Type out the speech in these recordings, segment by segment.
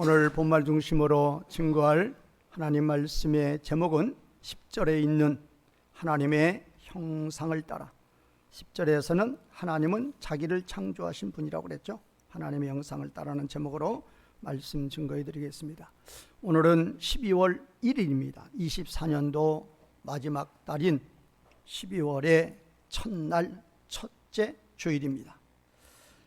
오늘 본말 중심으로 증거할 하나님 말씀의 제목은 10절에 있는 하나님의 형상을 따라. 10절에서는 하나님은 자기를 창조하신 분이라고 그랬죠. 하나님의 형상을 따라는 제목으로 말씀 증거해 드리겠습니다. 오늘은 12월 1일입니다. 24년도 마지막 달인 12월의 첫날 첫째 주일입니다.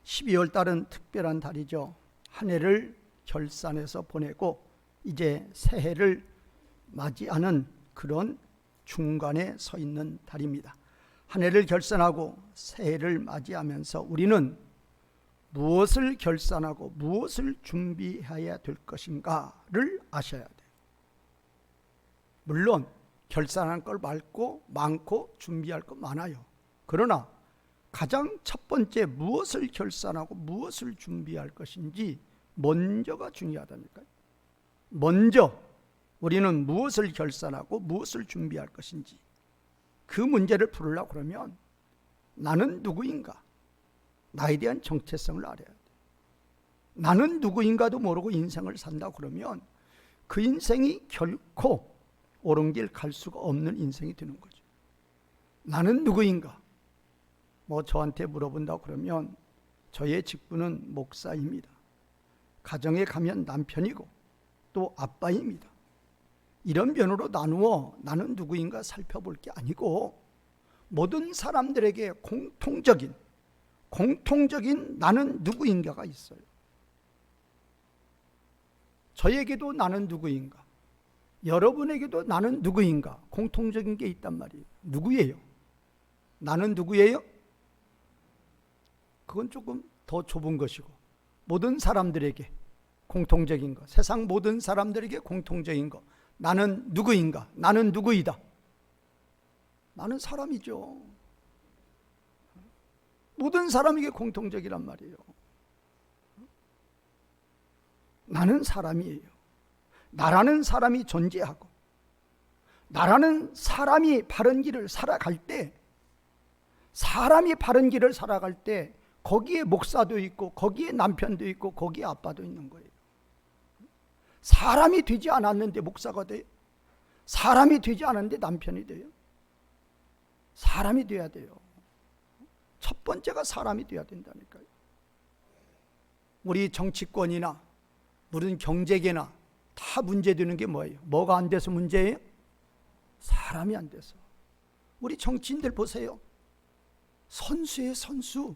12월 달은 특별한 달이죠. 한 해를 결산해서 보내고 이제 새해를 맞이하는 그런 중간에 서 있는 달입니다. 한 해를 결산하고 새해를 맞이하면서 우리는 무엇을 결산하고 무엇을 준비해야 될 것인가를 아셔야 돼요. 물론 결산할 걸 많고 준비할 거 많아요. 그러나 가장 첫 번째 무엇을 결산하고 무엇을 준비할 것인지 먼저가 중요하다니까요. 먼저 우리는 무엇을 결산하고 무엇을 준비할 것인지 그 문제를 풀으려고 그러면 나는 누구인가? 나에 대한 정체성을 알아야 돼. 나는 누구인가도 모르고 인생을 산다 그러면 그 인생이 결코 옳은 길 갈 수가 없는 인생이 되는 거죠. 나는 누구인가? 저한테 물어본다 그러면 저의 직분은 목사입니다. 가정에 가면 남편이고 또 아빠입니다. 이런 면으로 나누어 나는 누구인가 살펴볼 게 아니고 모든 사람들에게 공통적인 나는 누구인가가 있어요. 저에게도 나는 누구인가, 여러분에게도 나는 누구인가 공통적인 게 있단 말이에요. 누구예요? 나는 누구예요? 그건 조금 더 좁은 것이고 모든 사람들에게 공통적인 것, 세상 모든 사람들에게 공통적인 것, 나는 누구인가? 나는 누구이다? 나는 사람이죠. 모든 사람에게 공통적이란 말이에요. 나는 사람이에요. 나라는 사람이 존재하고 나라는 사람이 바른 길을 살아갈 때, 사람이 바른 길을 살아갈 때 거기에 목사도 있고 거기에 남편도 있고 거기에 아빠도 있는 거예요. 사람이 되지 않았는데 목사가 돼요? 사람이 되지 않았는데 남편이 돼요? 사람이 돼야 돼요. 첫 번째가 사람이 돼야 된다니까요. 우리 정치권이나 무슨 경제계나 다 문제되는 게 뭐예요? 뭐가 안 돼서 문제예요? 사람이 안 돼서. 우리 정치인들 보세요. 선수예요, 선수.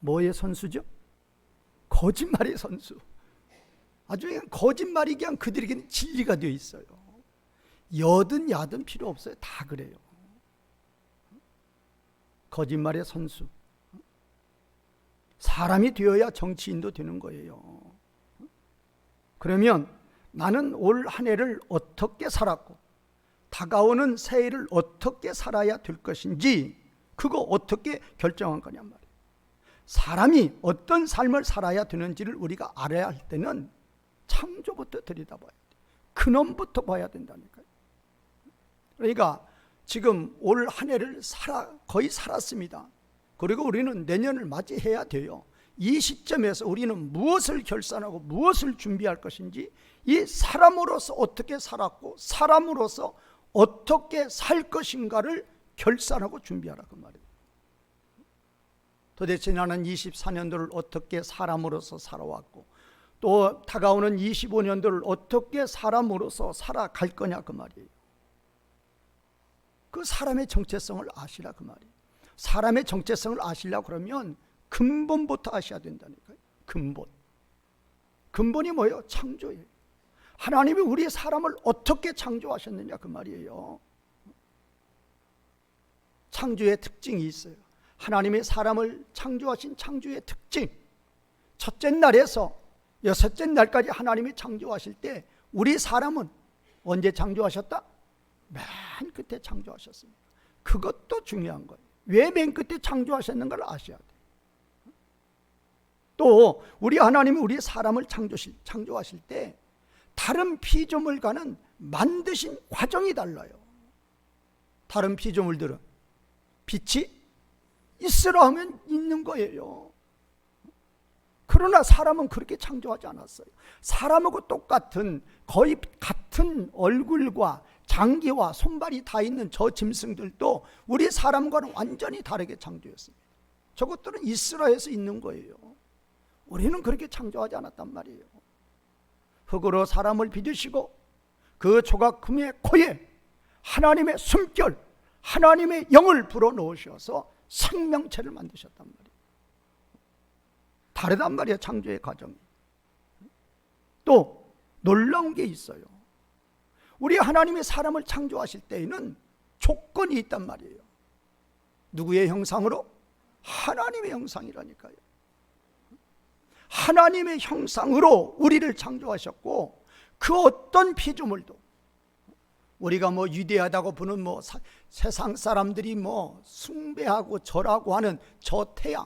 뭐의 선수죠? 거짓말의 선수. 아주 거짓말이 그냥 그들에게는 진리가 되어 있어요. 여든 야든 필요 없어요. 다 그래요. 거짓말의 선수. 사람이 되어야 정치인도 되는 거예요. 그러면 나는 올 한 해를 어떻게 살았고 다가오는 새해를 어떻게 살아야 될 것인지 그거 어떻게 결정한 거냔 말이에요. 사람이 어떤 삶을 살아야 되는지를 우리가 알아야 할 때는 창조부터 들여다봐야 돼요. 근원부터 봐야 된다니까요. 그러니까 지금 올 한 해를 거의 살았습니다. 그리고 우리는 내년을 맞이해야 돼요. 이 시점에서 우리는 무엇을 결산하고 무엇을 준비할 것인지, 이 사람으로서 어떻게 살았고 사람으로서 어떻게 살 것인가를 결산하고 준비하라 그 말이에요. 도대체 나는 24년도를 어떻게 사람으로서 살아왔고 또 다가오는 25년도를 어떻게 사람으로서 살아갈 거냐 그 말이에요. 그 사람의 정체성을 아시라 그 말이에요. 사람의 정체성을 아시려고 그러면 근본부터 아셔야 된다니까요. 근본이 뭐예요? 창조예요. 하나님이 우리 사람을 어떻게 창조하셨느냐 그 말이에요. 창조의 특징이 있어요. 하나님의 사람을 창조하신 창조의 특징, 첫째 날에서 여섯째 날까지 하나님이 창조하실 때 우리 사람은 언제 창조하셨다? 맨 끝에 창조하셨습니다. 그것도 중요한 거예요. 왜 맨 끝에 창조하셨는가를 아셔야 돼요. 또 우리 하나님이 우리 사람을 창조하실 때 다른 피조물과는 만드신 과정이 달라요. 다른 피조물들은 빛이 있으라 하면 있는 거예요. 그러나 사람은 그렇게 창조하지 않았어요. 사람하고 똑같은 거의 같은 얼굴과 장기와 손발이 다 있는 저 짐승들도 우리 사람과는 완전히 다르게 창조했습니다. 저것들은 이스라엘에서 있는 거예요. 우리는 그렇게 창조하지 않았단 말이에요. 흙으로 사람을 빚으시고 그 조각금의 코에 하나님의 숨결, 하나님의 영을 불어넣으셔서 생명체를 만드셨단 말이에요. 다르단 말이에요, 창조의 과정이. 또 놀라운 게 있어요. 우리 하나님의 사람을 창조하실 때에는 조건이 있단 말이에요. 누구의 형상으로? 하나님의 형상이라니까요. 하나님의 형상으로 우리를 창조하셨고, 그 어떤 피조물도 우리가 위대하다고 보는 세상 사람들이 숭배하고 절하고 하는 저 태양,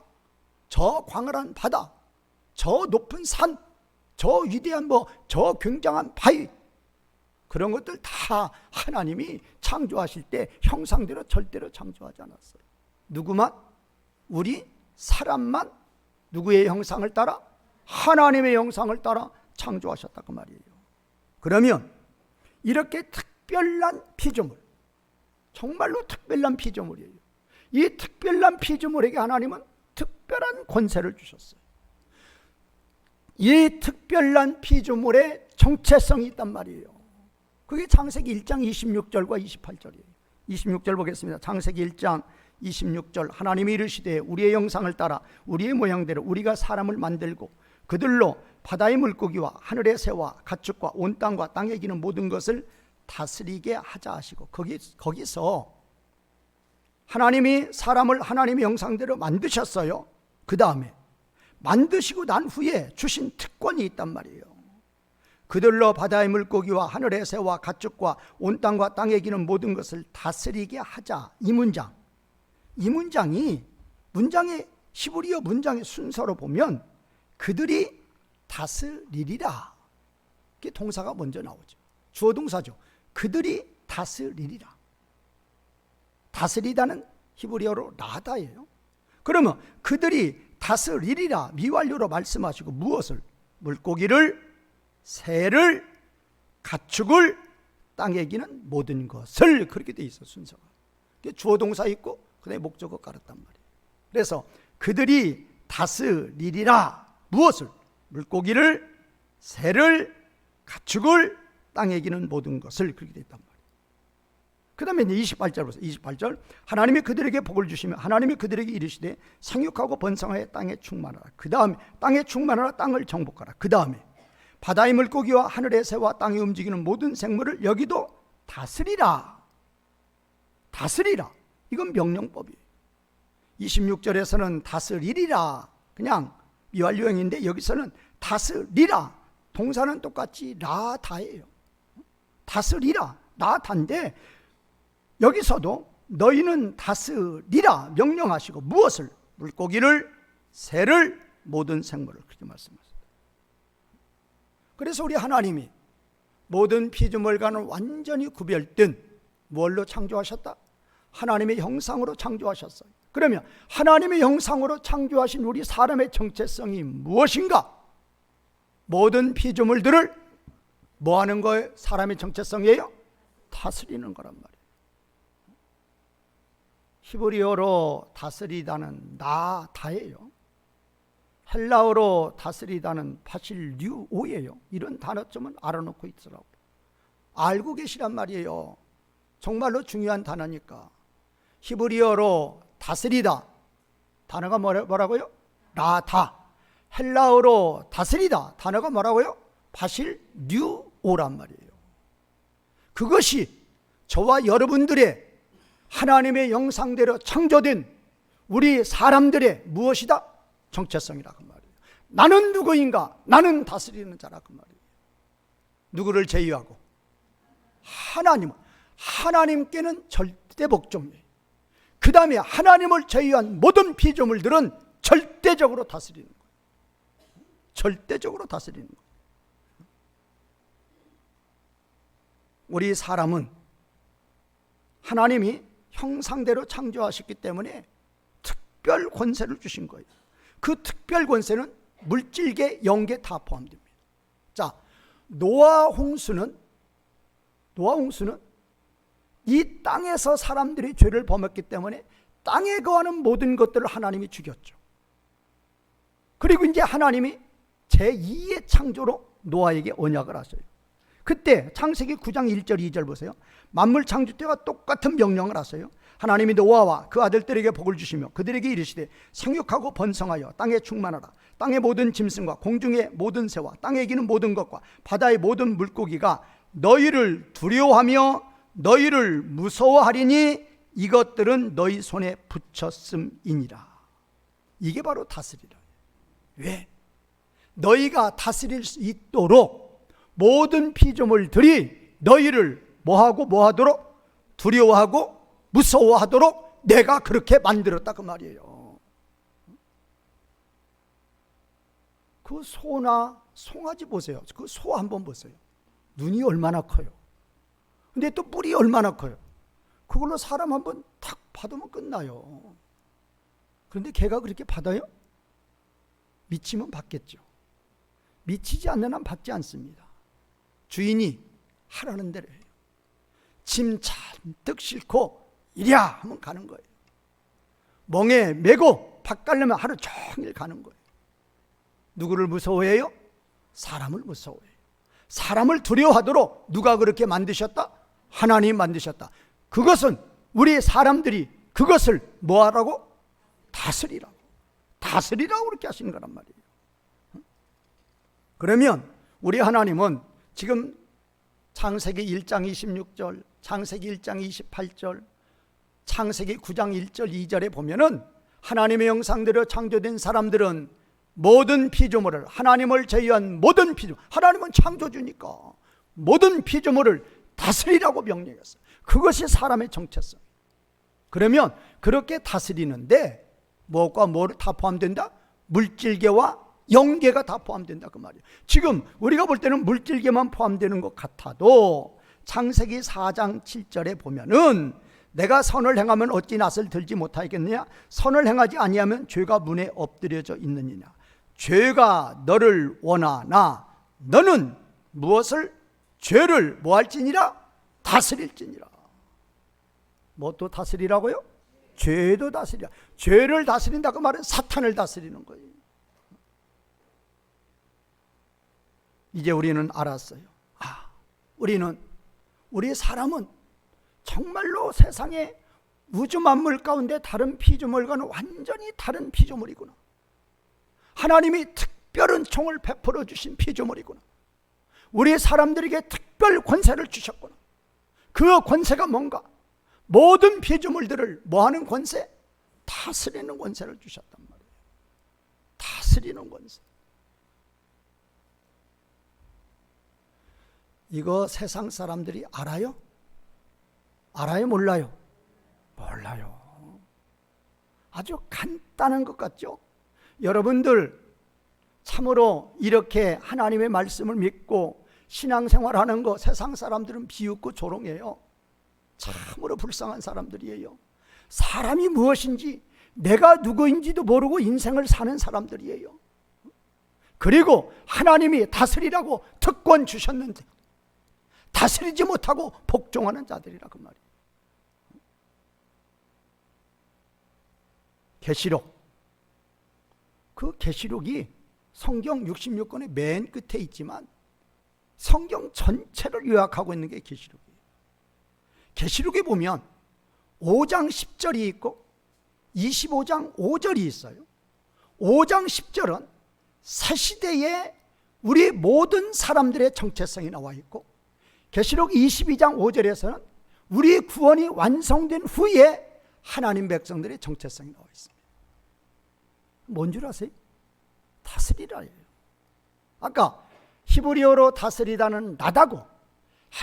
저 광활한 바다, 저 높은 산, 저 위대한 저 굉장한 바위, 그런 것들 다 하나님이 창조하실 때 형상대로 절대로 창조하지 않았어요. 누구만? 우리 사람만 누구의 형상을 따라? 하나님의 형상을 따라 창조하셨다 그 말이에요. 그러면 이렇게 특별한 피조물, 정말로 특별한 피조물이에요. 이 특별한 피조물에게 하나님은 특별한 권세를 주셨어요. 이 특별한 피조물의 정체성이 있단 말이에요. 그게 창세기 1장 26절과 28절이에요. 26절 보겠습니다. 창세기 1장 26절, 하나님이 이르시되 우리의 형상을 따라 우리의 모양대로 우리가 사람을 만들고 그들로 바다의 물고기와 하늘의 새와 가축과 온 땅과 땅에 기는 모든 것을 다스리게 하자 하시고, 거기서 하나님이 사람을 하나님의 형상대로 만드셨어요. 그 다음에 만드시고 난 후에 주신 특권이 있단 말이에요. 그들로 바다의 물고기와 하늘의 새와 가축과 온 땅과 땅에 기는 모든 것을 다스리게 하자. 이 문장이 문장의 히브리어 문장의 순서로 보면 그들이 다스리리라, 이게 동사가 먼저 나오죠. 주어 동사죠. 그들이 다스리리라. 다스리다는 히브리어로 라다예요. 그러면 그들이 다스리리라 미완료로 말씀하시고 무엇을? 물고기를, 새를, 가축을, 땅에 기는 모든 것을, 그렇게 돼 있어 순서가. 주어 동사 있고 그다음에 목적어 깔았단 말이에요. 그래서 그들이 다스리리라 무엇을? 물고기를, 새를, 가축을, 땅에 기는 모든 것을, 그렇게 돼 있단 말이에요. 그 다음에 28절 보세요. 28절, 하나님이 그들에게 복을 주시며 하나님이 그들에게 이르시되 생육하고 번성하여 땅에 충만하라. 그 다음에 땅에 충만하라, 땅을 정복하라. 그 다음에 바다의 물고기와 하늘의 새와 땅에 움직이는 모든 생물을 여기도 다스리라. 다스리라, 이건 명령법이에요. 26절에서는 다스리리라, 그냥 미완료형인데 여기서는 다스리라, 동사는 똑같이 라다예요. 다스리라, 라다인데 여기서도 너희는 다스리라 명령하시고 무엇을? 물고기를, 새를, 모든 생물을, 그렇게 말씀하셨다. 그래서 우리 하나님이 모든 피조물과는 완전히 구별된 뭘로 창조하셨다? 하나님의 형상으로 창조하셨어요. 그러면 하나님의 형상으로 창조하신 우리 사람의 정체성이 무엇인가? 모든 피조물들을 뭐 하는 거예요? 사람의 정체성이에요? 다스리는 거란 말이에요. 히브리어로 다스리다는 나다예요. 헬라어로 다스리다는 파실류오예요. 이런 단어점은 알아놓고 있으라고. 알고 계시란 말이에요. 정말로 중요한 단어니까. 히브리어로 다스리다, 단어가 뭐라고요? 라다. 헬라어로 다스리다, 단어가 뭐라고요? 파실류오란 말이에요. 그것이 저와 여러분들의 하나님의 형상대로 창조된 우리 사람들의 무엇이다? 정체성이라 그 말이에요. 나는 누구인가? 나는 다스리는 자라 그 말이에요. 누구를 제외하고? 하나님께는 절대 복종이에요. 그 다음에 하나님을 제외한 모든 피조물들은 절대적으로 다스리는 거예요. 절대적으로 다스리는 거예요. 우리 사람은 하나님이 형상대로 창조하셨기 때문에 특별 권세를 주신 거예요. 그 특별 권세는 물질계, 영계 다 포함됩니다. 자, 노아 홍수는 이 땅에서 사람들이 죄를 범했기 때문에 땅에 거하는 모든 것들을 하나님이 죽였죠. 그리고 이제 하나님이 제2의 창조로 노아에게 언약을 하셔요. 그때 창세기 9장 1절 2절 보세요. 만물 창조 때와 똑같은 명령을 하세요. 하나님이 노아와 그 아들들에게 복을 주시며 그들에게 이르시되 생육하고 번성하여 땅에 충만하라. 땅의 모든 짐승과 공중의 모든 새와 땅에 기는 모든 것과 바다의 모든 물고기가 너희를 두려워하며 너희를 무서워하리니 이것들은 너희 손에 붙였음이니라. 이게 바로 다스리라. 왜? 너희가 다스릴 수 있도록 모든 피조물들이 너희를 뭐하도록? 두려워하고 무서워하도록 내가 그렇게 만들었다 그 말이에요. 그 소나 송아지 보세요. 그 소 한번 보세요. 눈이 얼마나 커요. 근데 또 뿔이 얼마나 커요. 그걸로 사람 한번 탁 받으면 끝나요. 그런데 걔가 그렇게 받아요? 미치면 받겠죠. 미치지 않는 한 받지 않습니다. 주인이 하라는 대로 해요. 짐 잔뜩 싣고 이랴 하면 가는 거예요. 멍에 메고 밥 깔려면 하루 종일 가는 거예요. 누구를 무서워해요? 사람을 무서워해요. 사람을 두려워하도록 누가 그렇게 만드셨다? 하나님이 만드셨다. 그것은 우리 사람들이 그것을 뭐하라고? 다스리라고 그렇게 하시는 거란 말이에요. 그러면 우리 하나님은 지금 창세기 1장 26절, 창세기 1장 28절, 창세기 9장 1절 2절에 보면은 하나님의 형상대로 창조된 사람들은 모든 피조물을, 하나님을 제외한 모든 피조물, 하나님은 창조주니까 모든 피조물을 다스리라고 명령했어요. 그것이 사람의 정체성. 그러면 그렇게 다스리는데 무엇과 뭐를 다 포함된다? 물질계와 영계가 다 포함된다 그 말이에요. 지금 우리가 볼 때는 물질계만 포함되는 것 같아도 창세기 4장 7절에 보면은 내가 선을 행하면 어찌 낫을 들지 못하겠느냐? 선을 행하지 아니하면 죄가 문에 엎드려져 있느니라. 죄가 너를 원하나 너는 무엇을? 죄를 뭐 할지니라? 다스릴지니라. 뭐 또 다스리라고요? 죄도 다스리라. 죄를 다스린다 그 말은 사탄을 다스리는 거예요. 이제 우리는 알았어요. 우리 사람은 정말로 세상에 우주 만물 가운데 다른 피조물과는 완전히 다른 피조물이구나. 하나님이 특별한 총을 베풀어 주신 피조물이구나. 우리 사람들에게 특별 권세를 주셨구나. 그 권세가 뭔가? 모든 피조물들을 뭐하는 권세? 다스리는 권세를 주셨단 말이에요. 다스리는 권세. 이거 세상 사람들이 알아요? 알아요? 몰라요? 몰라요. 아주 간단한 것 같죠? 여러분들 참으로 이렇게 하나님의 말씀을 믿고 신앙생활하는 거 세상 사람들은 비웃고 조롱해요. 참으로 불쌍한 사람들이에요. 사람이 무엇인지 내가 누구인지도 모르고 인생을 사는 사람들이에요. 그리고 하나님이 다스리라고 특권 주셨는데 다스리지 못하고 복종하는 자들이라 그 말이에요. 계시록, 그 계시록이 성경 66권의 맨 끝에 있지만 성경 전체를 요약하고 있는 게 계시록이에요. 계시록에 보면 5장 10절이 있고 25장 5절이 있어요. 5장 10절은 새 시대에 우리 모든 사람들의 정체성이 나와 있고, 계시록 22장 5절에서는 우리 구원이 완성된 후에 하나님 백성들의 정체성이 나와 있습니다. 뭔 줄 아세요? 다스리라예요. 아까 히브리어로 다스리다는 나다고,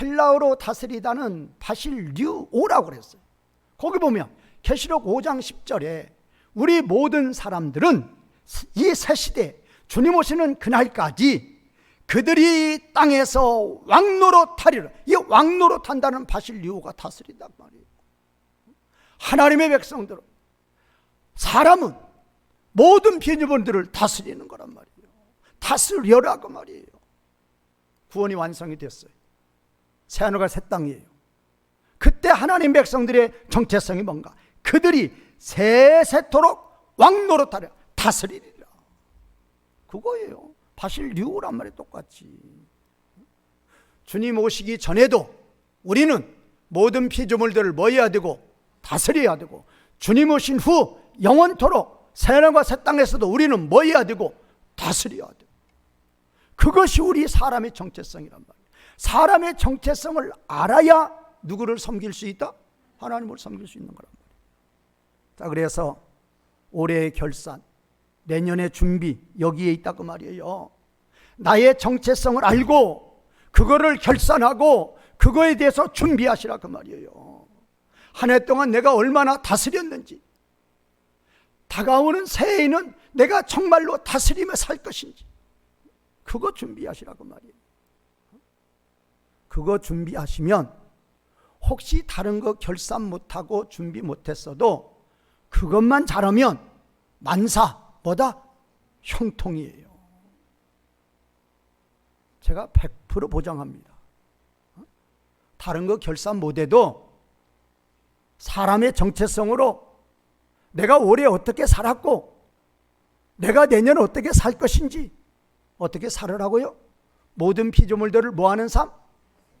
헬라어로 다스리다는 바실류오라고 그랬어요. 거기 보면 계시록 5장 10절에 우리 모든 사람들은 이 새 시대 주님 오시는 그날까지 그들이 땅에서 왕노릇하리라. 이 왕노릇한다는 바실류오가 다스린단 말이에요. 하나님의 백성들은, 사람은 모든 피조물들을 다스리는 거란 말이에요. 다스려라 그 말이에요. 구원이 완성이 됐어요. 새하늘과 새 땅이에요. 그때 하나님 백성들의 정체성이 뭔가? 그들이 세세토록 왕노릇하려 다스리리라. 그거예요. 바실 류란 말이 똑같이. 주님 오시기 전에도 우리는 모든 피조물들을 뭐 해야 되고 다스려야 되고, 주님 오신 후 영원토록 새하늘과 새 땅에서도 우리는 뭐 해야 되고 다스려야 돼요. 그것이 우리 사람의 정체성이란 말이에요. 사람의 정체성을 알아야 누구를 섬길 수 있다? 하나님을 섬길 수 있는 거란 말이에요. 자, 그래서 올해의 결산, 내년의 준비 여기에 있다 그 말이에요. 나의 정체성을 알고 그거를 결산하고 그거에 대해서 준비하시라 그 말이에요. 한 해 동안 내가 얼마나 다스렸는지, 다가오는 새해에는 내가 정말로 다스리며 살 것인지, 그거 준비하시라 그 말이에요. 그거 준비하시면 혹시 다른 거 결산 못하고 준비 못했어도 그것만 잘하면 만사 뭐다? 형통이에요. 제가 100% 보장합니다. 다른 거 결산 못해도 사람의 정체성으로 내가 올해 어떻게 살았고 내가 내년에 어떻게 살 것인지, 어떻게 살으라고요? 모든 피조물들을 뭐하는 삶?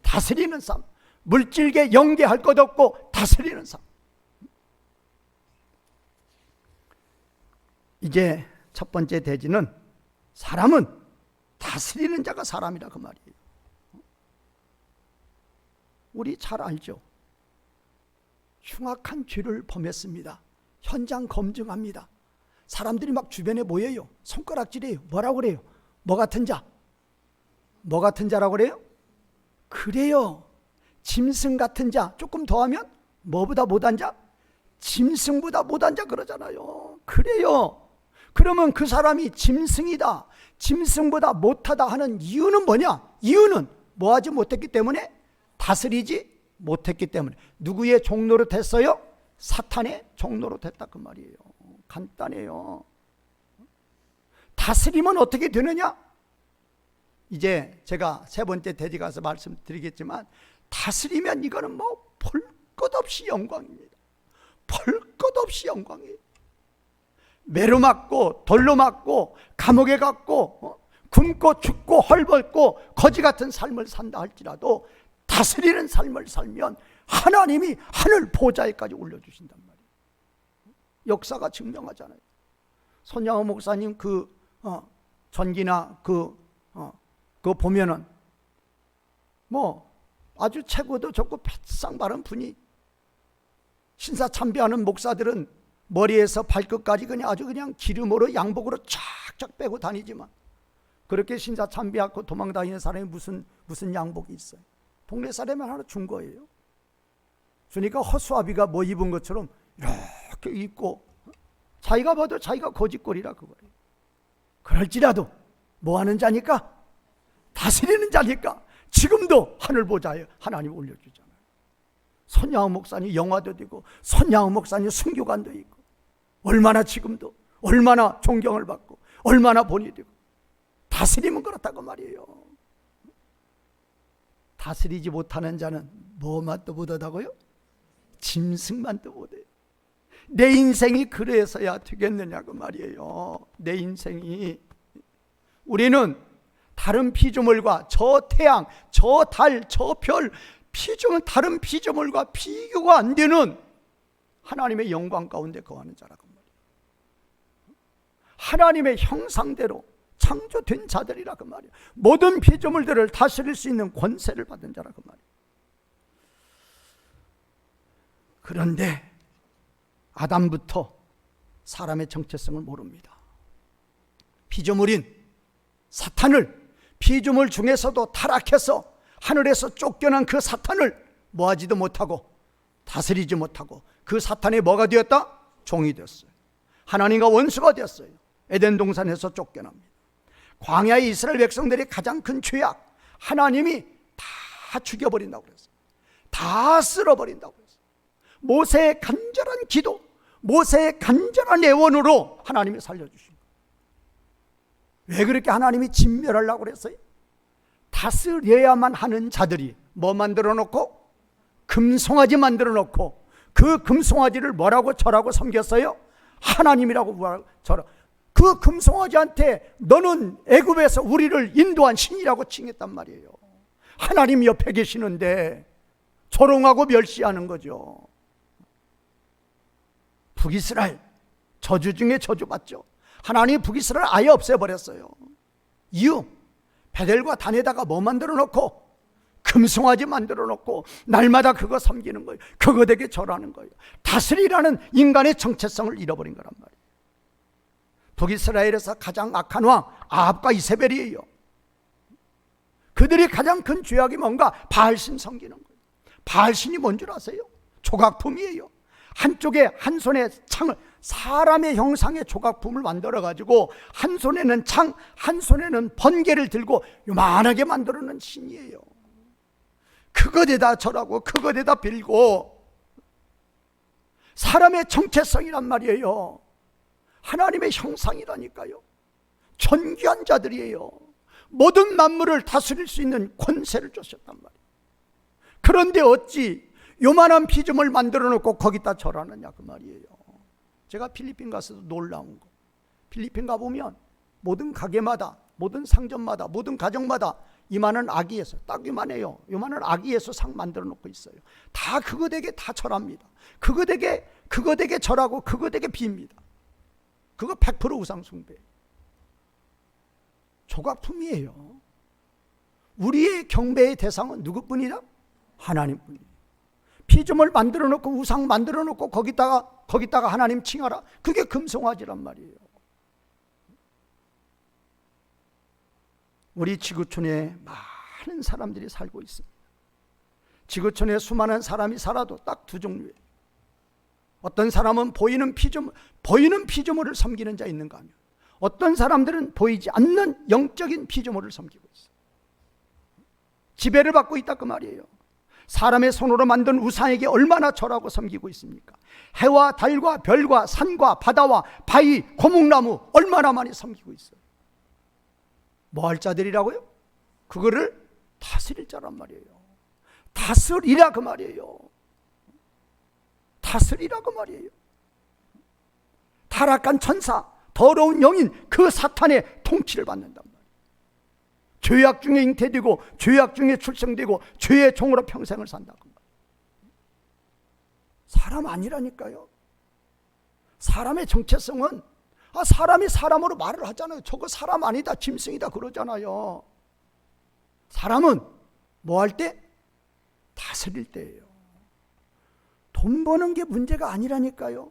다스리는 삶. 물질계 영계할 것 없고 다스리는 삶. 이제 첫 번째 대지는 사람은 다스리는 자가 사람이라 그 말이에요. 우리 잘 알죠? 흉악한 죄를 범했습니다. 현장 검증합니다. 사람들이 막 주변에 모여요. 손가락질해요. 뭐라고 그래요? 뭐 같은 자? 뭐 같은 자라고 그래요? 그래요. 짐승 같은 자. 조금 더하면 뭐보다 못한 자? 짐승보다 못한 자 그러잖아요. 그래요. 그러면 그 사람이 짐승이다, 짐승보다 못하다 하는 이유는 뭐냐? 이유는 뭐하지 못했기 때문에? 다스리지 못했기 때문에. 누구의 종로로 됐어요? 사탄의 종로로 됐다 그 말이에요. 간단해요. 다스리면 어떻게 되느냐? 이제 제가 세 번째 대지 가서 말씀드리겠지만, 다스리면 이거는 뭐 볼 것 없이 영광입니다. 볼 것 없이 영광이에요. 매로 맞고 돌로 맞고 감옥에 갔고 굶고 죽고 헐벗고 거지 같은 삶을 산다 할지라도 다스리는 삶을 살면 하나님이 하늘 보좌에까지 올려주신단 말이에요. 역사가 증명하잖아요. 손양호 목사님 전기나 그거 보면은 뭐 아주 최고도 좋고 패상 바른 분이, 신사 참배하는 목사들은 머리에서 발끝까지 그냥 아주 그냥 기름으로 양복으로 쫙쫙 빼고 다니지만, 그렇게 신사 참배하고 도망 다니는 사람이 무슨 양복이 있어요? 동네 사람이 하나 준 거예요. 주니까 허수아비가 뭐 입은 것처럼 이렇게 입고, 자기가 봐도 자기가 거짓골이라 그거예요. 그럴지라도 뭐 하는 자니까? 다스리는 자니까 지금도 하늘 보좌에 하나님 올려주잖아요. 손양호 목사님 영화도 되고 손양호 목사님 순교관도 있고, 얼마나 지금도 얼마나 존경을 받고 얼마나 본이 되고. 다스리면 그렇다고 말이에요. 다스리지 못하는 자는 뭐만 또 못하다고요? 짐승만 또 못해요. 내 인생이 그래서야 되겠느냐고 말이에요. 내 인생이. 우리는 다른 피조물과 저 태양, 저 달, 저 별, 피조물, 다른 피조물과 비교가 안 되는 하나님의 영광 가운데 거하는 자라고 말이에요. 하나님의 형상대로 창조된 자들이라고 말이에요. 모든 피조물들을 다스릴 수 있는 권세를 받은 자라고 말이에요. 그런데 아담부터 사람의 정체성을 모릅니다. 피조물인 사탄을, 피조물 중에서도 타락해서 하늘에서 쫓겨난 그 사탄을 뭐하지도 못하고 다스리지 못하고 그 사탄이 뭐가 되었다? 종이 되었어요. 하나님과 원수가 되었어요. 에덴 동산에서 쫓겨납니다. 광야의 이스라엘 백성들의 가장 큰 죄악, 하나님이 다 죽여버린다고 그랬어요. 다 쓸어버린다고 그랬어요. 모세의 간절한 기도, 모세의 간절한 애원으로 하나님이 살려주신 거예요. 왜 그렇게 하나님이 진멸하려고 그랬어요? 다스려야만 하는 자들이 뭐 만들어 놓고? 금송아지 만들어 놓고, 그 금송아지를 뭐라고 절하고 섬겼어요? 하나님이라고 절하고. 그 금송아지한테 너는 애굽에서 우리를 인도한 신이라고 칭했단 말이에요. 하나님 옆에 계시는데 조롱하고 멸시하는 거죠. 북이스라엘 저주 중에 저주받죠. 하나님이 북이스라엘 아예 없애버렸어요. 이유, 베델과 단에다가 뭐 만들어 놓고? 금송아지 만들어 놓고 날마다 그거 섬기는 거예요. 그거 되게 절하는 거예요. 다스리라는 인간의 정체성을 잃어버린 거란 말이에요. 북이스라엘에서 가장 악한 왕 아합과 이세벨이에요. 그들이 가장 큰 죄악이 뭔가? 바알신 섬기는 거예요. 바알신이 뭔 줄 아세요? 조각품이에요. 한쪽에 한 손에 창을, 사람의 형상의 조각품을 만들어 가지고 한 손에는 창, 한 손에는 번개를 들고 요만하게 만들어 놓은 신이에요. 그것에다 절하고 그것에다 빌고, 사람의 정체성이란 말이에요. 하나님의 형상이라니까요. 존귀한 자들이에요. 모든 만물을 다스릴 수 있는 권세를 주셨단 말이에요. 그런데 어찌 요만한 피조물 만들어 놓고 거기다 절하느냐 그 말이에요. 제가 필리핀 가서도 놀라운 거, 필리핀 가보면 모든 가게마다, 모든 상점마다, 모든 가정마다 이만한 아기 예수, 딱 이만해요. 요만한 아기 예수 상 만들어 놓고 있어요. 다 그거 되게 다 절합니다. 그거 되게 절하고 그거 되게 빕니다. 그거 100% 우상 숭배. 조각품이에요. 우리의 경배의 대상은 누구뿐이냐? 하나님뿐이에요. 피조물 만들어 놓고 우상 만들어 놓고 거기다가 하나님 칭하라. 그게 금송아지란 말이에요. 우리 지구촌에 많은 사람들이 살고 있습니다. 지구촌에 수많은 사람이 살아도 딱 두 종류예요. 어떤 사람은 보이는 피조물을 섬기는 자 있는가 하면, 어떤 사람들은 보이지 않는 영적인 피조물을 섬기고 있어요. 지배를 받고 있다 그 말이에요. 사람의 손으로 만든 우상에게 얼마나 절하고 섬기고 있습니까? 해와 달과 별과 산과 바다와 바위, 고목나무 얼마나 많이 섬기고 있어요. 뭐 할 자들이라고요? 그거를 다스릴 자란 말이에요. 다스리라 그 말이에요. 다스리라 그 말이에요. 타락한 천사, 더러운 영인 그 사탄의 통치를 받는단 말이에요. 죄악 중에 잉태되고 죄악 중에 출생되고 죄의 종으로 평생을 산다고. 사람 아니라니까요. 사람의 정체성은, 사람이 사람으로 말을 하잖아요. 저거 사람 아니다, 짐승이다 그러잖아요. 사람은 뭐 할 때? 다스릴 때예요. 돈 버는 게 문제가 아니라니까요.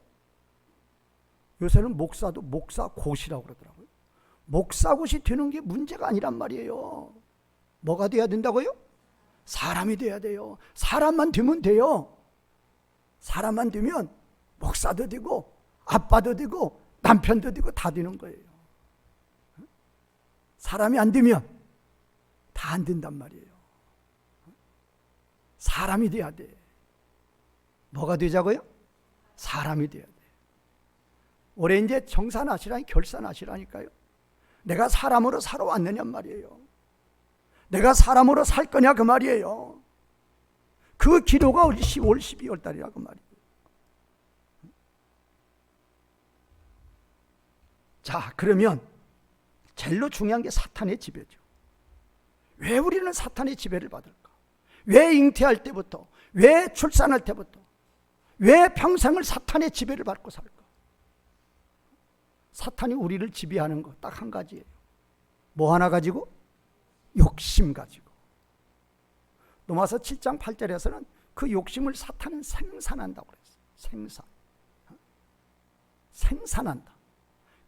요새는 목사도 목사곳이라고 그러더라고요. 목사곳이 되는 게 문제가 아니란 말이에요. 뭐가 돼야 된다고요? 사람이 돼야 돼요. 사람만 되면 돼요. 사람만 되면 목사도 되고 아빠도 되고 남편도 되고 다 되는 거예요. 사람이 안 되면 다 안 된단 말이에요. 사람이 돼야 돼. 뭐가 되자고요? 사람이 돼야 돼. 올해 이제 결산하시라니까요. 내가 사람으로 살아왔느냐 말이에요. 내가 사람으로 살 거냐 그 말이에요. 그 기도가 우리 10월 12월 달이라 그 말이에요. 자, 그러면 제일로 중요한 게 사탄의 지배죠. 왜 우리는 사탄의 지배를 받을까? 왜 잉태할 때부터, 왜 출산할 때부터, 왜 평생을 사탄의 지배를 받고 살까? 사탄이 우리를 지배하는 거 딱 한 가지예요. 뭐 하나 가지고? 욕심 가지고. 로마서 7장 8절에서는 그 욕심을 사탄은 생산한다고 그랬어요. 생산한다.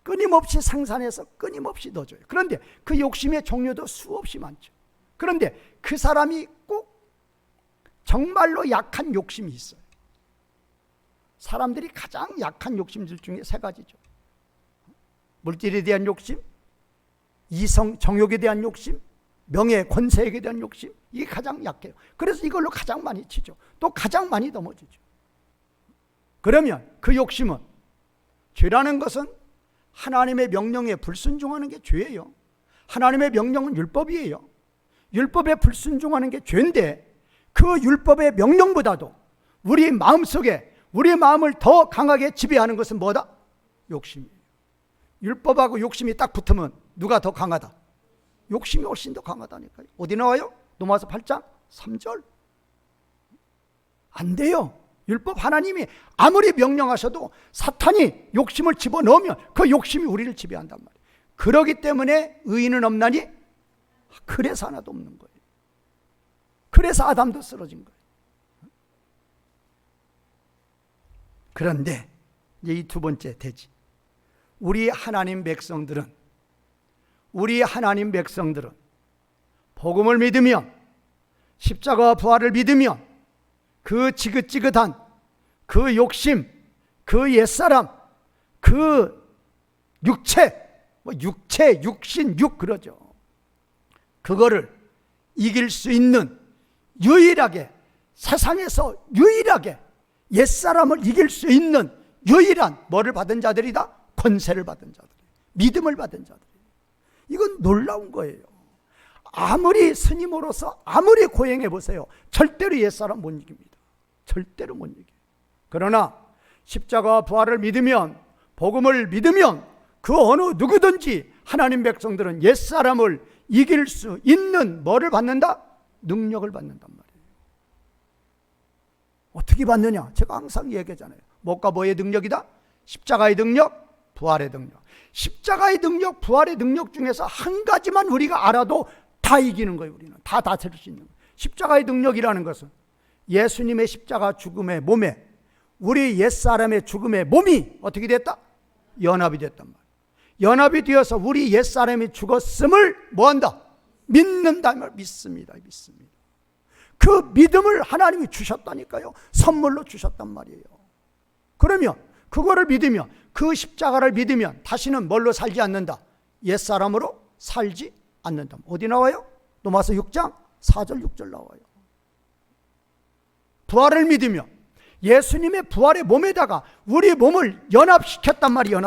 끊임없이 생산해서 끊임없이 넣어줘요. 그런데 그 욕심의 종류도 수없이 많죠. 그런데 그 사람이 꼭 정말로 약한 욕심이 있어요. 사람들이 가장 약한 욕심들 중에 세 가지죠. 물질에 대한 욕심, 이성, 정욕에 대한 욕심, 명예, 권세에 대한 욕심, 이게 가장 약해요. 그래서 이걸로 가장 많이 치죠. 또 가장 많이 넘어지죠. 그러면 그 욕심은, 죄라는 것은 하나님의 명령에 불순종하는 게 죄예요. 하나님의 명령은 율법이에요. 율법에 불순종하는 게 죄인데 그 율법의 명령보다도 우리 마음속에 우리 마음을 더 강하게 지배하는 것은 뭐다? 욕심이에요. 율법하고 욕심이 딱 붙으면 누가 더 강하다? 욕심이 훨씬 더 강하다니까요. 어디 나와요? 로마서 8장 3절. 안 돼요. 율법 하나님이 아무리 명령하셔도 사탄이 욕심을 집어넣으면 그 욕심이 우리를 지배한단 말이에요. 그러기 때문에 의인은 없나니? 그래서 하나도 없는 거예요. 그래서 아담도 쓰러진 거예요. 그런데 이제 이 두 번째 대지. 우리 하나님 백성들은 복음을 믿으면 십자가와 부활을 믿으면 그 지긋지긋한 그 욕심, 그 옛사람, 그 육신, 그러죠. 그거를 이길 수 있는 유일하게, 세상에서 유일하게 옛사람을 이길 수 있는 유일한 뭐를 받은 자들이다? 권세를 받은 자들, 믿음을 받은 자들. 이건 놀라운 거예요. 아무리 스님으로서 아무리 고행해 보세요. 절대로 옛사람 못 이깁니다. 절대로 못 이겨요. 그러나 십자가와 부활을 믿으면, 복음을 믿으면 그 어느 누구든지 하나님 백성들은 옛사람을 이길 수 있는 뭐를 받는다? 능력을 받는단 말이에요. 어떻게 받느냐? 제가 항상 얘기하잖아요. 뭐가 뭐의 능력이다? 십자가의 능력, 부활의 능력. 십자가의 능력, 부활의 능력 중에서 한 가지만 우리가 알아도 다 이기는 거예요. 우리는 다 다스릴 수 있는 거예요. 십자가의 능력이라는 것은 예수님의 십자가 죽음의 몸에 우리 옛사람의 죽음의 몸이 어떻게 됐다? 연합이 됐단 말이에요. 연합이 되어서 우리 옛사람이 죽었음을 뭐한다? 믿는다. 믿습니다. 그 믿음을 하나님이 주셨다니까요. 선물로 주셨단 말이에요. 그러면 그거를 믿으면, 그 십자가를 믿으면 다시는 뭘로 살지 않는다? 옛사람으로 살지 않는다. 어디 나와요? 로마서 6장 4절 6절 나와요. 부활을 믿으며 예수님의 부활의 몸에다가 우리 몸을 연합시켰단 말이에요.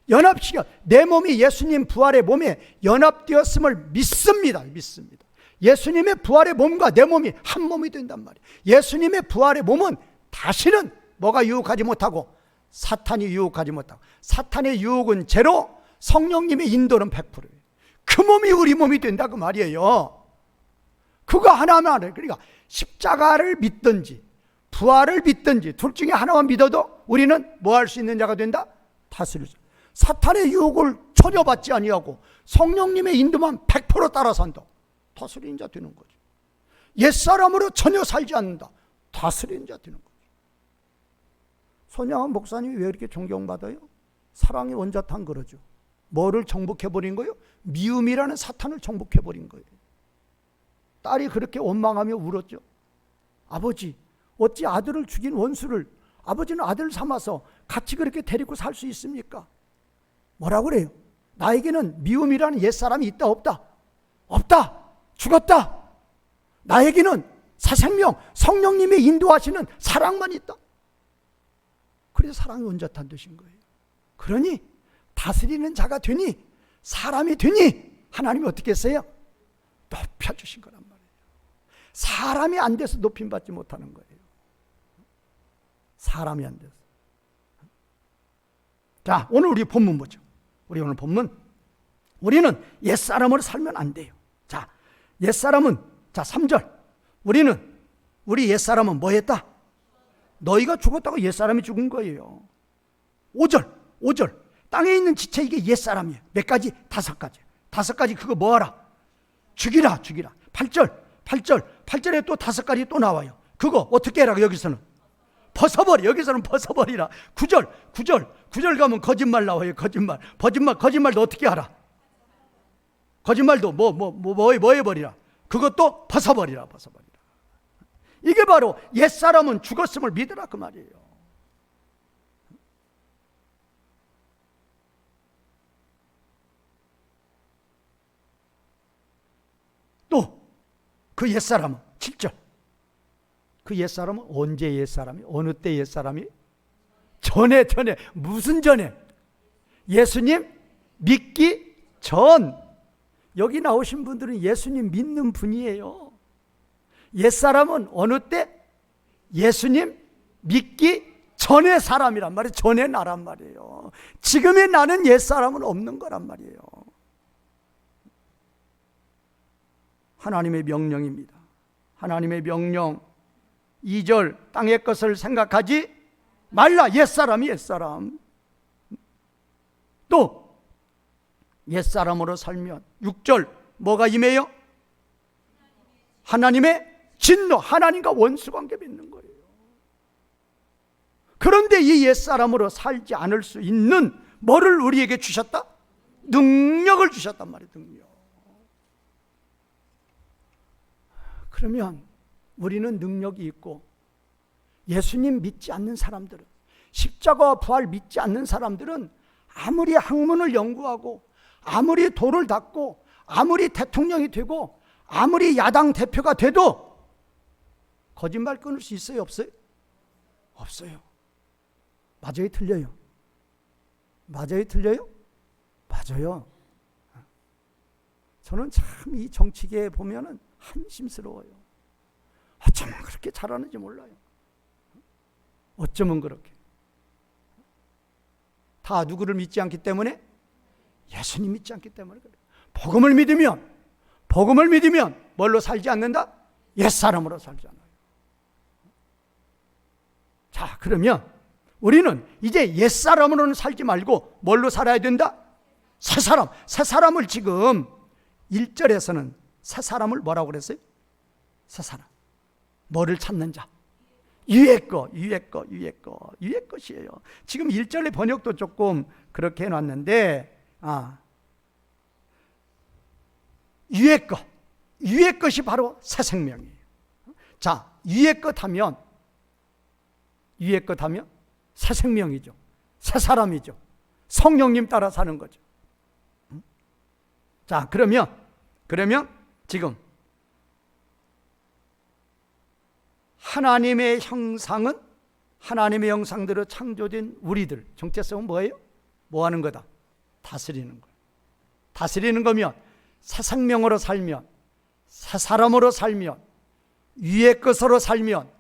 연합시켜 내 몸이 예수님 부활의 몸에 연합되었음을 믿습니다. 예수님의 부활의 몸과 내 몸이 한 몸이 된단 말이에요. 예수님의 부활의 몸은 다시는 뭐가 유혹하지 못하고 사탄이 유혹하지 못하고, 사탄의 유혹은 제로, 성령님의 인도는 100%예요. 그 몸이 우리 몸이 된다 그 말이에요. 그거 하나만 알아요. 그러니까 십자가를 믿든지 부활을 믿든지 둘 중에 하나만 믿어도 우리는 뭐 할 수 있는 자가 된다? 다스리죠. 사탄의 유혹을 전혀 받지 아니하고 성령님의 인도만 100% 따라 산다. 다스리는 자 되는 거죠. 옛사람으로 전혀 살지 않는다. 다스리는 자 되는 거죠. 손양원 목사님이 왜 이렇게 존경받아요? 사랑의 원자탄 그러죠. 뭐를 정복해버린 거예요? 미움이라는 사탄을 정복해버린 거예요. 딸이 그렇게 원망하며 울었죠. 아버지, 어찌 아들을 죽인 원수를 아버지는 아들 삼아서 같이 그렇게 데리고 살 수 있습니까? 뭐라고 그래요? 나에게는 미움이라는 옛사람이 있다 없다? 없다. 죽었다. 나에게는 새생명, 성령님이 인도하시는 사랑만 있다. 그래서 사랑이 원자탄 되신 거예요. 그러니 다스리는 자가 되니, 사람이 되니 하나님이 어떻게 했어요? 높여주신 거란 말이에요. 사람이 안 돼서 높임받지 못하는 거예요. 사람이 안 돼서. 자, 오늘 우리 본문 보죠. 우리 오늘 본문, 우리는 옛사람으로 살면 안 돼요. 자, 옛사람은, 자 3절, 우리 옛사람은 뭐 했다? 너희가 죽었다고 옛사람이 죽은 거예요. 5절 땅에 있는 지체, 이게 옛사람이에요. 몇 가지? 5가지. 5가지 그거 뭐하라? 죽이라. 8절에 또 5가지 또 나와요. 그거 어떻게 해라? 여기서는 벗어버려. 여기서는 벗어버리라. 9절 가면 거짓말 나와요. 거짓말도 어떻게 하라? 거짓말도 뭐 해버리라. 그것도 벗어버리라. 이게 바로 옛사람은 죽었음을 믿으라 그 말이에요. 또 그 옛사람은 7절, 그 옛사람은 언제 옛사람이? 어느 때 옛사람이? 전에 무슨 전에? 예수님 믿기 전. 여기 나오신 분들은 예수님 믿는 분이에요. 옛사람은 어느 때? 예수님 믿기 전의 사람이란 말이에요. 전의 나란 말이에요. 지금의 나는 옛사람은 없는 거란 말이에요. 하나님의 명령입니다. 하나님의 명령 2절 땅의 것을 생각하지 말라. 옛사람이 옛사람. 또 옛사람으로 살면 6절 뭐가 임해요? 하나님의 진노. 하나님과 원수관계 맺는 거예요. 그런데 이 옛사람으로 살지 않을 수 있는 뭐를 우리에게 주셨다? 능력을 주셨단 말이에요. 능력. 그러면 우리는 능력이 있고 예수님 믿지 않는 사람들은, 십자가와 부활 믿지 않는 사람들은 아무리 학문을 연구하고 아무리 돌을 닦고 아무리 대통령이 되고 아무리 야당 대표가 돼도 거짓말 끊을 수 있어요? 없어요? 없어요. 맞아요? 틀려요? 맞아요? 틀려요? 맞아요. 저는 참 이 정치계에 보면은 한심스러워요. 어쩌면 그렇게 잘하는지 몰라요. 어쩌면 그렇게. 다 누구를 믿지 않기 때문에? 예수님 믿지 않기 때문에 그래요. 복음을 믿으면 뭘로 살지 않는다? 옛사람으로 살잖아요. 자, 그러면 우리는 이제 옛사람으로는 살지 말고 뭘로 살아야 된다? 새사람. 새사람을 지금 1절에서는 새사람을 뭐라고 그랬어요? 새사람. 뭐를 찾는 자? 위의 것이에요. 지금 1절의 번역도 조금 그렇게 해놨는데, 위의 것이 바로 새 생명이에요. 자, 위의 것 하면 새 생명이죠. 새 사람이죠. 성령님 따라 사는 거죠. 자, 그러면 지금 하나님의 형상은 하나님의 형상대로 창조된 우리들, 정체성은 뭐예요? 뭐 하는 거다? 다스리는 거예요. 다스리는 거면 새 생명으로 살면, 새 사람으로 살면, 위의 것으로 살면,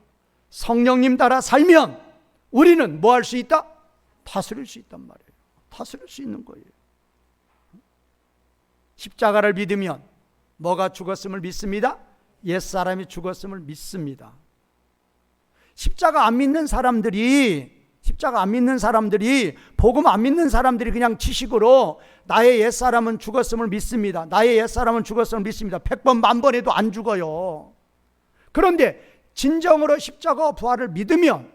성령님 따라 살면 우리는 뭐 할 수 있다? 다스릴 수 있단 말이에요. 다스릴 수 있는 거예요. 십자가를 믿으면 뭐가 죽었음을 믿습니다? 옛사람이 죽었음을 믿습니다. 십자가 안 믿는 사람들이 복음 안 믿는 사람들이 그냥 지식으로 나의 옛사람은 죽었음을 믿습니다. 나의 옛사람은 죽었음을 믿습니다. 100번 만번 해도 안 죽어요. 그런데 진정으로 십자가와 부활을 믿으면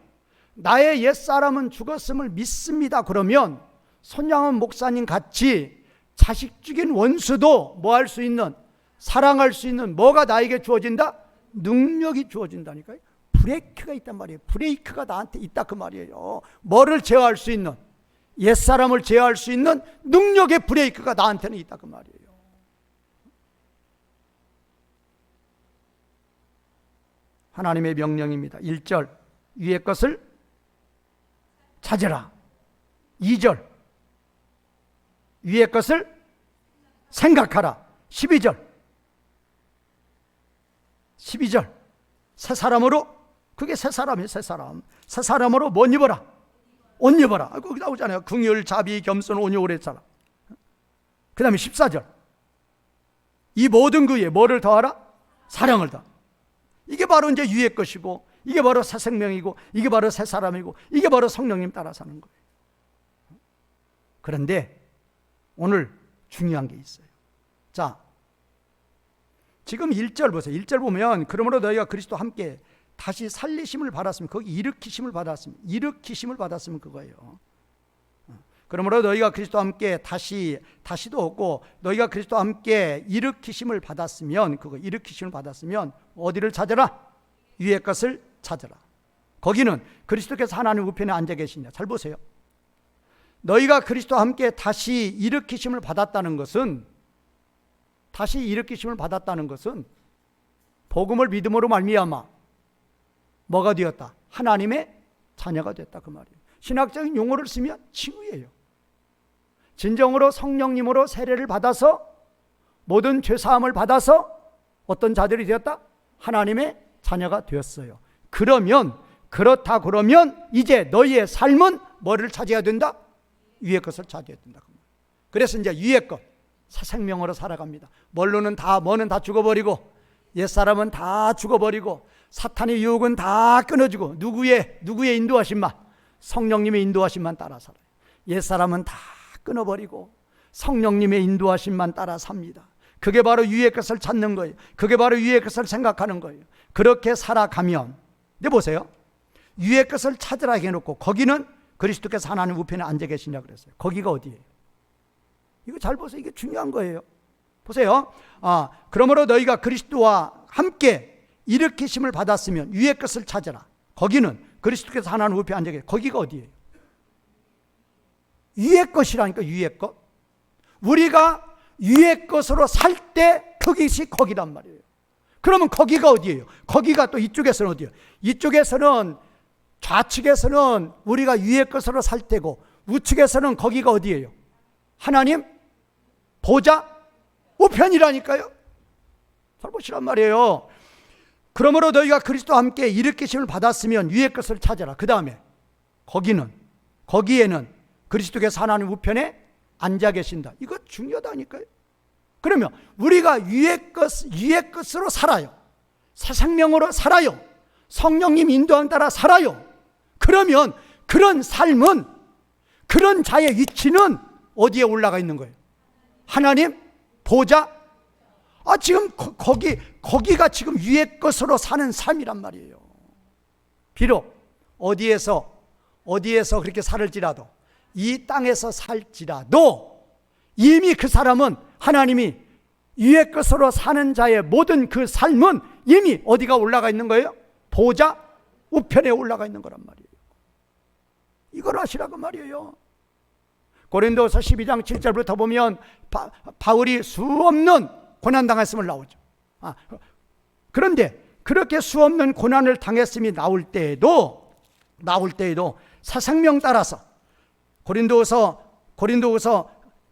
나의 옛사람은 죽었음을 믿습니다. 그러면 손양원 목사님 같이 자식 죽인 원수도 뭐 할 수 있는, 사랑할 수 있는 뭐가 나에게 주어진다? 능력이 주어진다니까요. 브레이크가 있단 말이에요. 브레이크가 나한테 있다 그 말이에요. 뭐를 제어할 수 있는, 옛사람을 제어할 수 있는 능력의 브레이크가 나한테는 있다 그 말이에요. 하나님의 명령입니다. 1절 위의 것을 찾으라. 2절 위의 것을 생각하라. 12절 새 사람으로, 그게 새 사람이에요. 새 사람으로 뭐 입어라? 옷 입어라. 거기 나오잖아요. 긍휼, 자비, 겸손, 온유, 오래 살아. 그 다음에 14절 이 모든 그 위에 뭐를 더하라? 사랑을 더. 이게 바로 이제 위의 것이고, 이게 바로 새 생명이고, 이게 바로 새 사람이고, 이게 바로 성령님 따라 사는 거예요. 그런데 오늘 중요한 게 있어요. 자, 지금 1절 보세요. 1절 보면 그러므로 너희가 그리스도와 함께 다시 살리심을 받았으면, 거기 일으키심을 받았으면 그거예요. 그러므로 너희가 그리스도와 함께 다시도 없고 너희가 그리스도와 함께 일으키심을 받았으면, 그거 일으키심을 받았으면 어디를 찾아라? 위의 것을 찾아라. 거기는 그리스도께서 하나님 우편에 앉아 계시냐. 잘 보세요. 너희가 그리스도와 함께 다시 일으키심을 받았다는 것은, 복음을 믿음으로 말미암아 뭐가 되었다? 하나님의 자녀가 됐다 그 말이에요. 신학적인 용어를 쓰면 칭의예요. 진정으로 성령님으로 세례를 받아서 모든 죄사함을 받아서 어떤 자들이 되었다? 하나님의 자녀가 되었어요. 그러면 이제 너희의 삶은 뭐를 차지해야 된다? 위의 것을 차지해야 된다. 그래서 이제 위의 것, 새 생명으로 살아갑니다. 뭐는 다 죽어버리고, 옛사람은 다 죽어버리고, 사탄의 유혹은 다 끊어지고, 누구의 인도하심만, 성령님의 인도하심만 따라 살아요. 옛사람은 다 끊어버리고 성령님의 인도하심만 따라 삽니다. 그게 바로 위의 것을 찾는 거예요. 그게 바로 위의 것을 생각하는 거예요. 그렇게 살아가면, 이제 보세요. 위의 것을 찾으라 해놓고 거기는 그리스도께서 하나님 우편에 앉아 계시냐 그랬어요. 거기가 어디예요? 이거 잘 보세요. 이게 중요한 거예요. 보세요. 그러므로 너희가 그리스도와 함께 일으키심을 받았으면 위의 것을 찾으라. 거기는 그리스도께서 하나님 우편에 앉아 계시냐. 거기가 어디예요? 위의 것이라니까. 위의 것. 우리가 위의 것으로 살 때 그것이 거기란 말이에요. 그러면 거기가 어디예요? 거기가 또 이쪽에서는 어디예요? 이쪽에서는, 좌측에서는 우리가 위의 것으로 살 때고, 우측에서는 거기가 어디예요? 하나님 보좌 우편이라니까요. 잘 보시란 말이에요. 그러므로 너희가 그리스도와 함께 일으키심을 받았으면 위의 것을 찾아라. 그 다음에 거기에는 그리스도께서 하나님 우편에 앉아 계신다. 이거 중요하다니까요. 그러면 우리가 위의 것으로 살아요. 새 생명으로 살아요. 성령님 인도함 따라 살아요. 그러면 그런 삶은, 그런 자의 위치는 어디에 올라가 있는 거예요? 하나님 보좌. 지금 거기가 지금 위의 것으로 사는 삶이란 말이에요. 비록 어디에서 그렇게 살을지라도, 이 땅에서 살지라도 이미 그 사람은, 하나님이 위의 것으로 사는 자의 모든 그 삶은 이미 어디가 올라가 있는 거예요? 보좌 우편에 올라가 있는 거란 말이에요. 이걸 아시라고 말이에요. 고린도서 12장 7절부터 보면 바울이 수없는 고난당했음을 나오죠. 그런데 그렇게 수없는 고난을 당했음이 나올 때에도 새 생명 따라서 고린도서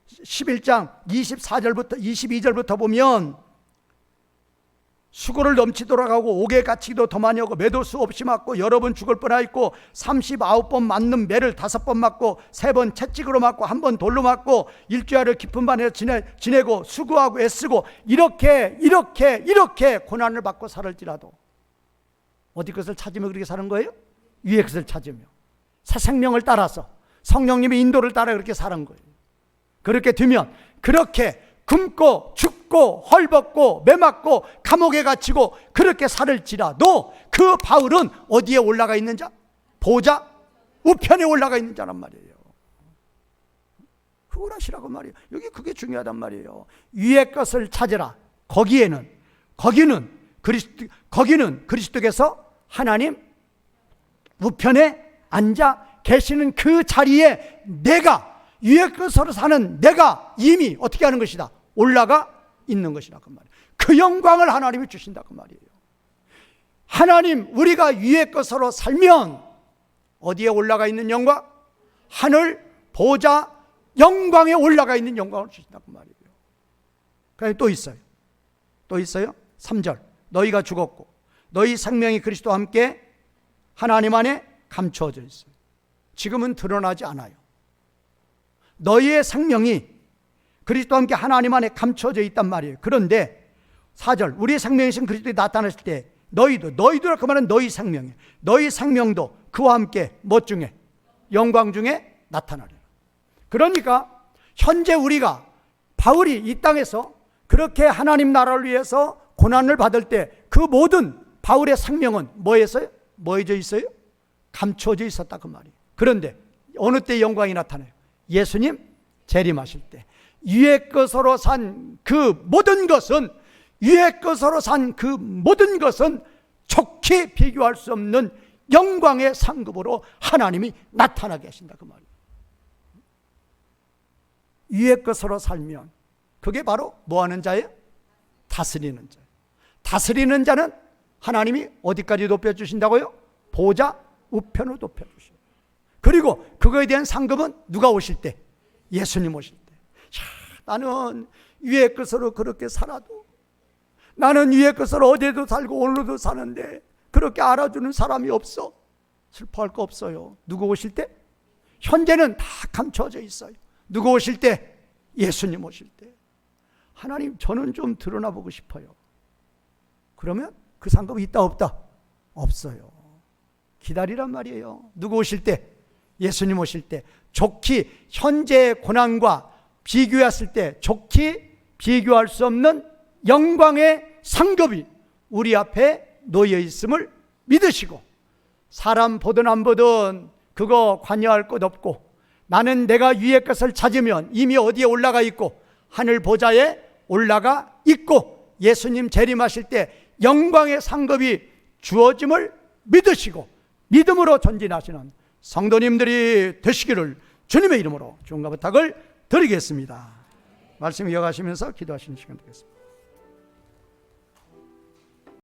11장 24절부터 22절부터 보면 수고를 넘치도록 하고 옥에 갇히기도 더 많이 하고 매도 수 없이 맞고 여러 번 죽을 뻔하였고 39번 맞는 매를 5번 맞고 3번 채찍으로 맞고 1번 돌로 맞고 일주일을 깊은 밤에 지내고 수고하고 애쓰고 이렇게 고난을 받고 살을지라도 어디 것을 찾으며 그렇게 사는 거예요? 위의 것을 찾으며 새 생명을 따라서 성령님의 인도를 따라 그렇게 사는 거예요. 그렇게 되면 그렇게 굶고 죽고 헐벗고 매맞고 감옥에 갇히고 그렇게 살을지라도 그 바울은 어디에 올라가 있는 자? 보좌 우편에 올라가 있는 자란 말이에요. 그걸 하시라고 말이에요. 여기 그게 중요하단 말이에요. 위의 것을 찾으라. 거기는 그리스도께서 하나님 우편에 앉아 계시는 그 자리에 내가 위의 것으로 사는 내가 이미 어떻게 하는 것이다? 올라가 있는 것이다 그 말이에요. 그 영광을 하나님이 주신다 그 말이에요. 하나님 우리가 위의 것으로 살면 어디에 올라가 있는 영광? 하늘 보좌 영광에 올라가 있는 영광을 주신다 그 말이에요. 그다음에 또 있어요. 3절 너희가 죽었고 너희 생명이 그리스도와 함께 하나님 안에 감춰져 있어요. 지금은 드러나지 않아요. 너희의 생명이 그리스도와 함께 하나님 안에 감춰져 있단 말이에요. 그런데 4절 우리의 생명이신 그리스도에 나타났을 때 너희들아 그 말은 너희 생명이에요. 너희 생명도 그와 함께 뭐 중에? 영광 중에 나타나리라. 그러니까 현재 우리가 바울이 이 땅에서 그렇게 하나님 나라를 위해서 고난을 받을 때 그 모든 바울의 생명은 뭐에서 있어요? 감춰져 있었다 그 말이에요. 그런데 어느 때 영광이 나타나요? 예수님 재림하실 때 위의 것으로 산 그 모든 것은 좋게 비교할 수 없는 영광의 상급으로 하나님이 나타나게 하신다 그 말이에요. 위의 것으로 살면 그게 바로 뭐 하는 자예요? 다스리는 자예요. 다스리는 자는 하나님이 어디까지 높여주신다고요? 보좌 우편으로 높여주셔요. 그리고 그거에 대한 상급은 누가 오실 때? 예수님 오실 때. 나는 위의 것으로 그렇게 살아도, 나는 위의 것으로 어제도 살고 오늘도 사는데 그렇게 알아주는 사람이 없어. 슬퍼할 거 없어요. 누구 오실 때? 현재는 다 감춰져 있어요. 누구 오실 때? 예수님 오실 때. 하나님, 저는 좀 드러나 보고 싶어요. 그러면 그 상급이 있다 없다? 없어요. 기다리란 말이에요. 누구 오실 때? 예수님 오실 때. 좋게 현재의 고난과 비교했을 때 좋게 비교할 수 없는 영광의 상급이 우리 앞에 놓여 있음을 믿으시고, 사람 보든 안 보든 그거 관여할 것 없고, 나는 내가 위의 것을 찾으면 이미 어디에 올라가 있고 하늘 보좌에 올라가 있고 예수님 재림하실 때 영광의 상급이 주어짐을 믿으시고 믿음으로 전진하시는 성도님들이 되시기를 주님의 이름으로 주님과 부탁을 드리겠습니다. 말씀 이어가시면서 기도하시는 시간 되겠습니다.